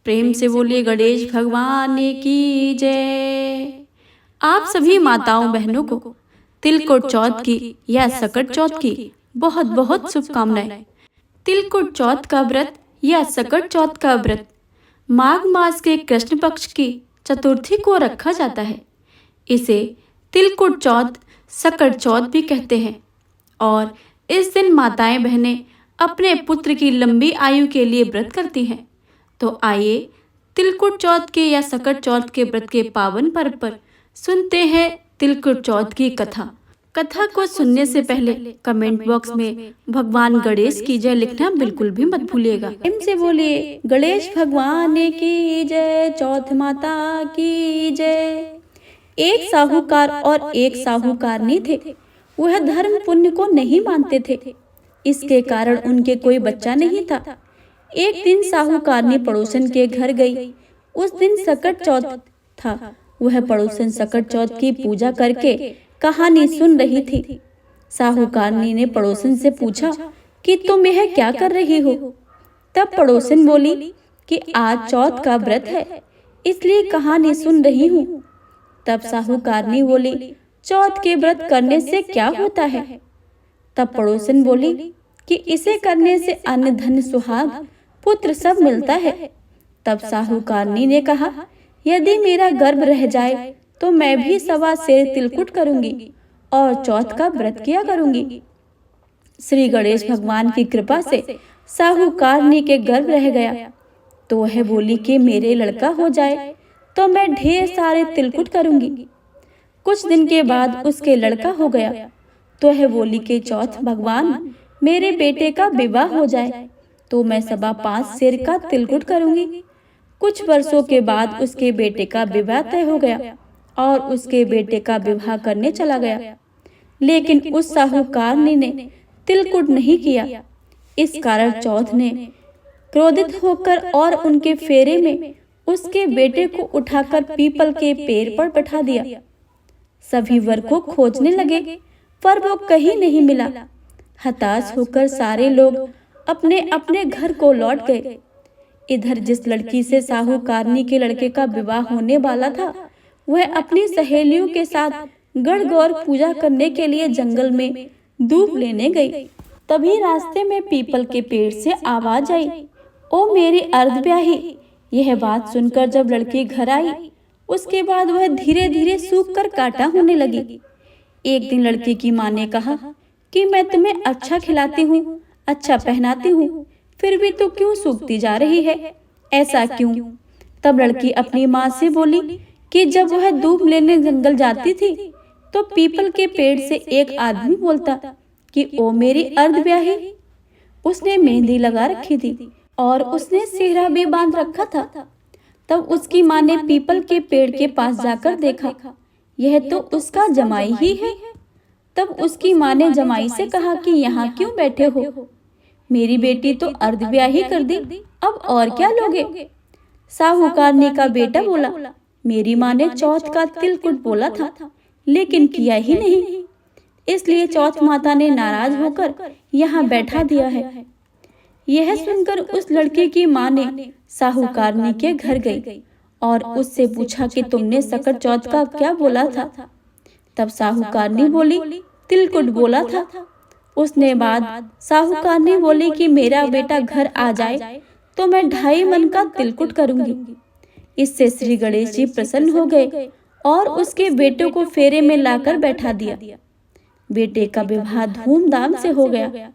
प्रेम से बोलिए गणेश भगवान की जय। आप सभी माताओं बहनों को तिलकुट चौथ की या सकट चौथ की बहुत बहुत शुभकामनाएं। तिलकुट चौथ का व्रत या सकट चौथ का व्रत माघ मास के कृष्ण पक्ष की चतुर्थी को रखा जाता है। इसे तिलकुट चौथ, सकट चौथ भी कहते हैं और इस दिन माताएं बहनें अपने पुत्र की लंबी आयु के लिए व्रत करती हैं। तो आइए तिलकुट चौथ के या सकट चौथ के व्रत के पावन पर्व पर सुनते हैं तिलकुट चौथ की कथा। कथा को सुनने से पहले कमेंट बॉक्स में भगवान गणेश की जय लिखना बिल्कुल भी मत भूलिएगा। प्रेम से बोलिए गणेश भगवान की जय, चौथ माता की जय। एक साहूकार और एक साहूकारनी थे। वह धर्म पुण्य को नहीं मानते थे, इसके कारण उनके कोई बच्चा नहीं था। एक दिन साहूकारनी पड़ोसन के घर गई। उस दिन सकट चौथ था। वह पड़ोसन सकट चौथ की पूजा करके कहानी सुन रही थी। साहूकारनी ने पड़ोसन से पूछा कि तुम यह क्या कर रही हो? तब पड़ोसन बोली कि आज चौथ का व्रत है, इसलिए कहानी सुन रही हूँ। तब साहूकारनी बोली, चौथ के व्रत करने से क्या होता है? तब पड़ोसन बोली कि इसे करने से अन्न धन सुहाग पुत्र सब मिलता है। तब साहूकारनी ने कहा, यदि मेरा गर्भ रह जाए तो मैं भी 1.25 सेर तिलकुट करूंगी और चौथ का व्रत किया करूंगी। श्री गणेश भगवान की कृपा से साहूकारनी के गर्भ रह गया तो वह बोली कि मेरे लड़का हो जाए तो मैं ढेर सारे तिलकुट करूंगी। कुछ दिन के बाद उसके लड़का हो गया तो वह बोली कि चौथ भगवान मेरे बेटे का विवाह हो जाए तो मैं 5.25 सेर का तिलकुट करूंगी। कुछ वर्षों के बाद उसके बेटे का विवाह तय हो गया और उसके बेटे का विवाह करने चला गया, लेकिन उस साहूकारनी ने तिलकुट नहीं किया। इस कारण चौथ ने क्रोधित होकर और उनके फेरे में उसके बेटे को उठाकर पीपल के पेड़ पर बैठा दिया। सभी वर को खोजने लगे पर वो कहीं नहीं मिला। हताश होकर सारे लोग अपने अपने घर को लौट गए। इधर जिस लड़की से साहूकारनी के लड़के का विवाह होने वाला था, वह अपनी सहेलियों के साथ गणगौर पूजा करने के लिए जंगल में धूप लेने गई। तभी रास्ते में पीपल के पेड़ से आवाज आई, ओ मेरी अर्धब्याही। यह बात सुनकर जब लड़की घर आई, उसके बाद वह धीरे धीरे सूख कर काटा होने लगी। एक दिन लड़की की माँ ने कहा कि मैं तुम्हें अच्छा खिलाती हूँ, अच्छा पहनाती हूँ, फिर भी तो क्यों सूखती जा रही है? ऐसा क्यों? तब लड़की अपनी माँ से बोली कि जब वह धूप लेने जंगल जाती थी तो पीपल के पेड़ से एक आदमी बोलता कि ओ मेरी अर्धब्याही। उसने मेहंदी लगा रखी थी और उसने सेहरा भी बांध रखा था। तब उसकी माँ ने पीपल के पेड़ के पास जाकर देखा, यह तो उसका जमाई ही है। तब उसकी माँ ने जमाई से कहा कि यहाँ क्यों बैठे हो? मेरी बेटी तो अर्धब्याही कर दी, अब और क्या लोगे? साहूकारनी का बेटा बोला, मेरी माँ ने चौथ का तिलकुट बोला था लेकिन किया ही नहीं, इसलिए चौथ माता ने नाराज होकर यहाँ बैठा दिया है। यह सुनकर उस लड़के की माँ ने साहूकारनी के घर गई और उससे पूछा कि तुमने सकट चौथ का क्या बोला था? तब साहूकारनी बोली, तिलकुट बोला था। उसने बाद साहूकारनी बोली कि मेरा बेटा घर आ जाए तो मैं 2.5 मन का तिलकुट करूंगी। इससे श्री गणेश जी प्रसन्न हो गए और उसके बेटे को फेरे में लाकर बैठा दिया। बेटे का विवाह धूमधाम से हो गया।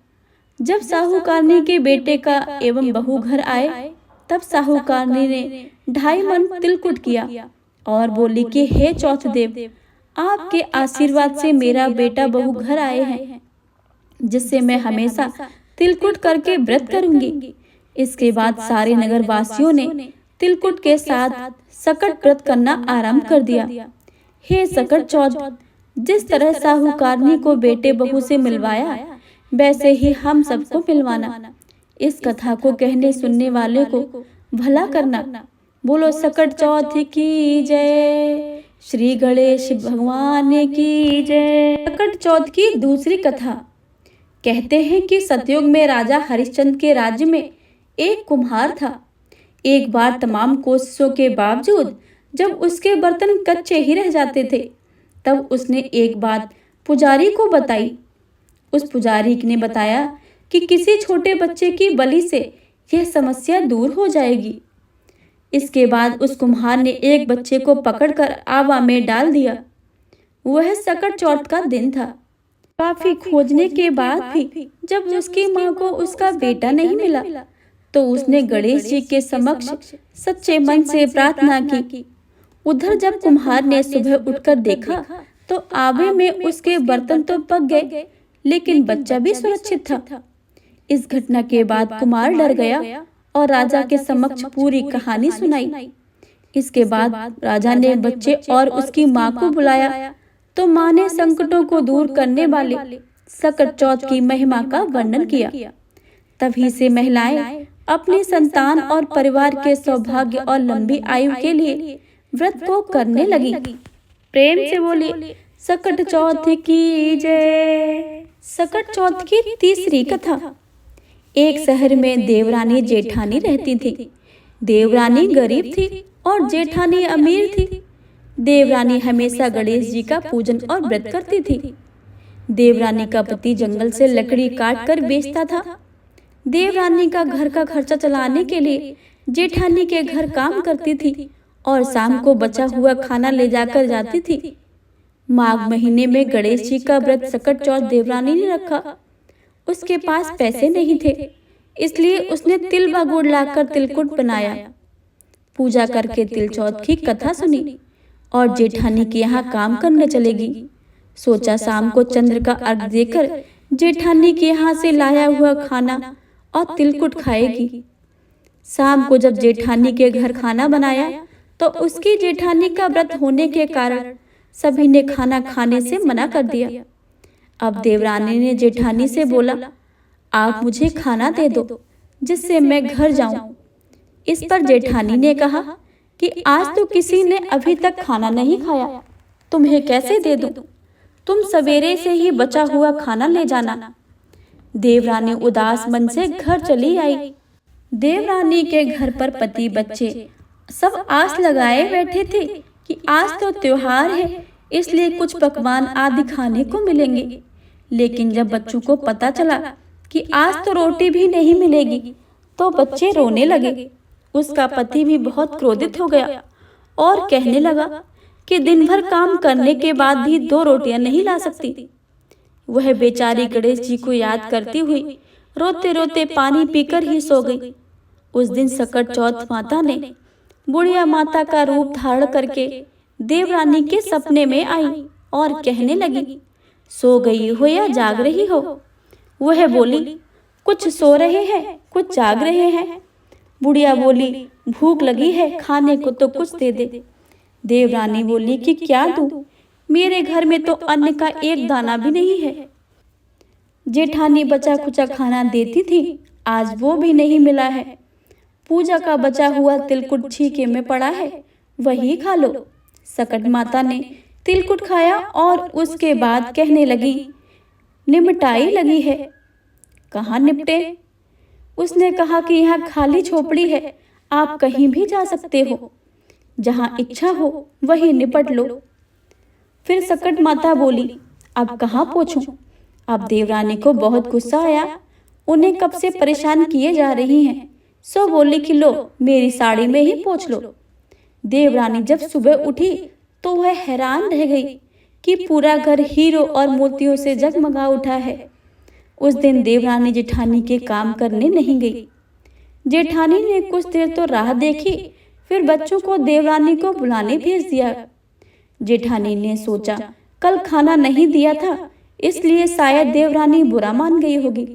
जब साहूकारनी के बेटे का एवं बहू घर आए, तब साहूकारनी ने 2.5 मन तिलकुट किया और बोली कि हे चौथ देव, आपके आशीर्वाद से मेरा बेटा बहू घर आए हैं, जिससे मैं हमेशा तिलकुट करके व्रत करूंगी। इसके बाद सारे नगर वासियों ने तिलकुट के साथ सकट व्रत करना आरंभ कर दिया। हे सकट चौथ, जिस तरह साहूकारनी को बेटे बहू से मिलवाया, वैसे ही हम सबको मिलवाना। इस कथा को कहने सुनने वाले को भला करना। बोलो सकट चौथ की जय, श्री गणेश भगवान की जय। सकट चौथ की दूसरी कथा। कहते हैं कि सतयुग में राजा हरिश्चंद्र के राज्य में एक कुम्हार था। एक बार तमाम कोशिशों के बावजूद जब उसके बर्तन कच्चे ही रह जाते थे, तब उसने एक बात पुजारी को बताई। उस पुजारी ने बताया कि किसी छोटे बच्चे की बलि से यह समस्या दूर हो जाएगी। इसके बाद उस कुम्हार ने एक बच्चे को पकड़कर आवा में डाल दिया। वह सकट चौथ का दिन था। काफी खोजने के बाद भी जब उसकी माँ को उसका बेटा नहीं मिला, तो उसने गणेश जी के समक्ष सच्चे मन से प्रार्थना की। उधर जब कुम्हार ने सुबह उठकर देखा तो आवे में उसके बर्तन तो पक गए, लेकिन बच्चा भी सुरक्षित था। इस घटना के बाद कुम्हार डर गया और राजा के समक्ष पूरी कहानी सुनाई। इसके बाद राजा ने बच्चे और उसकी माँ को बुलाया, तो माँ ने संकटों को दूर करने वाले सकट चौथ की महिमा का वर्णन किया। तभी से महिलाएं अपनी संतान और परिवार के सौभाग्य और लंबी आयु के लिए व्रत को करने लगी। प्रेम से बोली सकट चौथ की जय। सकट चौथ की तीसरी कथा। एक शहर में देवरानी जेठानी रहती थी। देवरानी गरीब थी और जेठानी अमीर थी। देवरानी हमेशा गणेश जी का पूजन और व्रत करती थी। देवरानी का पति जंगल से लकड़ी काट कर बेचता था। देवरानी का घर का खर्चा चलाने के लिए जेठानी के घर काम करती थी और शाम को बचा हुआ खाना ले जाकर जाती थी। माघ महीने में गणेश जी का व्रत सकट चौथ देवरानी ने रखा। उसके पास पैसे नहीं थे, इसलिए उसने तिल व गुड़ लाकर तिलकुट बनाया। पूजा करके तिल चौथ की कथा सुनी और जेठानी के यहाँ काम करने चलेगी। सोचा शाम को चंद्र का अर्घ देकर जेठानी के यहाँ से लाया हुआ खाना और तिलकुट खाएगी। शाम को जब जेठानी के घर खाना बनाया तो उसकी जेठानी का व्रत होने के कारण सभी ने खाना खाने से मना कर दिया। अब देवरानी ने जेठानी से बोला, आप मुझे खाना दे दो जिससे मैं घर जाऊं। इस पर जेठानी ने कहा कि आज तो किसी ने अभी तक खाना नहीं खाया, तुम्हें कैसे दे दूं? तुम सवेरे से ही बचा हुआ खाना ले जाना। देवरानी उदास मन से घर चली आई। देवरानी के घर पर पति बच्चे सब आस लगाए बैठे थे कि आज तो त्योहार है, इसलिए कुछ पकवान आदि खाने को मिलेंगे। लेकिन जब बच्चों को पता चला कि आज तो रोटी भी नहीं मिलेगी, तो बच्चे रोने लगे। उसका पति भी बहुत क्रोधित हो गया और कहने लगा कि दिन भर काम करने के बाद भी 2 रोटियां नहीं ला सकती। वह बेचारी गणेश जी को याद करती हुई रोते रोते पानी पीकर ही सो गई। उस दिन सकट चौथ माता ने बुढ़िया माता का रूप धारण करके देवरानी के सपने में आई और कहने लगी, सो गई हो या जाग रही हो? वह बोली, कुछ सो रहे हैं, कुछ जाग रहे हैं। बुढ़िया बोली, भूख लगी है, खाने को तो कुछ दे दे। देवरानी बोली कि क्या दूं? मेरे घर में तो अन्न का एक दाना भी नहीं है। जेठानी बचा खुचा खाना देती थी, आज वो भी नहीं मिला है। पूजा का बचा हुआ तिलकुट छीके में पड़ा है, वही खा लो। सकट माता ने तिलकुट खाया और उसके बाद कहने लगी, निमटाई लगी है। कहाँ निपटे? उसने कहा कि यहाँ खाली झोपड़ी है, आप कहीं भी जा सकते हो, जहाँ इच्छा हो वहीं निपट लो। फिर सकट माता बोली, अब कहाँ पहुँचूं? अब देवरानी को बहुत गुस्सा आया। उन्हें कब से परेशान किए जा रही हैं, सो बोली कि लो मेरी साड़ी में ही पोंछ लो। देवरानी जब सुबह उठी तो वह हैरान रह गई कि पूरा घर हीरों और मोतियों से जगमगा उठा है। उस दिन देवरानी जेठानी के काम करने नहीं गई। जेठानी ने कुछ देर तो राह देखी, फिर बच्चों को देवरानी को बुलाने भेज दिया। जेठानी ने सोचा कल खाना नहीं दिया था, इसलिए शायद देवरानी बुरा मान गई होगी।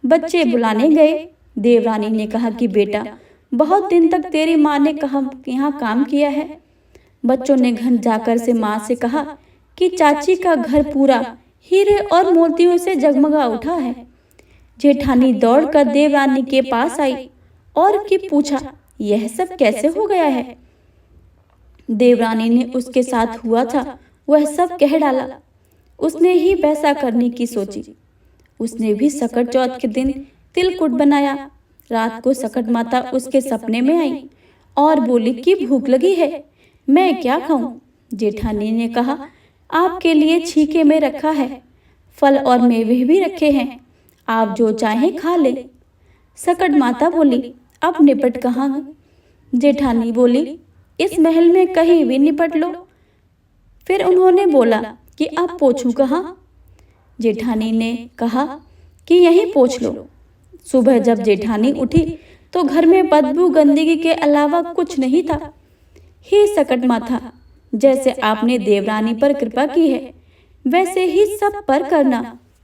बच्चे बुलाने गए। देवरानी ने कहा कि बेटा, बहुत दिन तक तेरी माँ ने यहाँ काम किया है। बच्चों ने घर जाकर से माँ से कहा कि चाची का घर पूरा हीरे और मोतियों से जगमगा उठा है। जेठानी दौड़कर देवरानी के पास आई और कि पूछा, यह सब कैसे हो गया है? देवरानी ने उसके साथ हुआ था वह सब कह डाला। उसने ही वैसा करने की सोची। उसने भी सकट चौथ के दिन तिलकुट बनाया, रात को सकट माता उसके सपने में आई और बोली कि भूख लगी है, मैं क्या खाऊं। जेठानी ने कहा, आपके लिए छीके में रखा है, फल और मेवे भी रखे हैं, आप जो चाहें खा लें। सकट माता बोली, अब निपट कहाँ। जेठानी बोली, इस महल में कहीं भी निपट लो। फिर उन्होंने बोला कि अब पोछूं कहाँ। जेठानी ने कहा कि यहीं पोछ लो। सुबह जब जेठानी उठी तो घर में बदबू गंदगी के अलावा कुछ नहीं था। हे सकट माता, जैसे आपने देवरानी पर कृपा की है वैसे ही सब पर करना।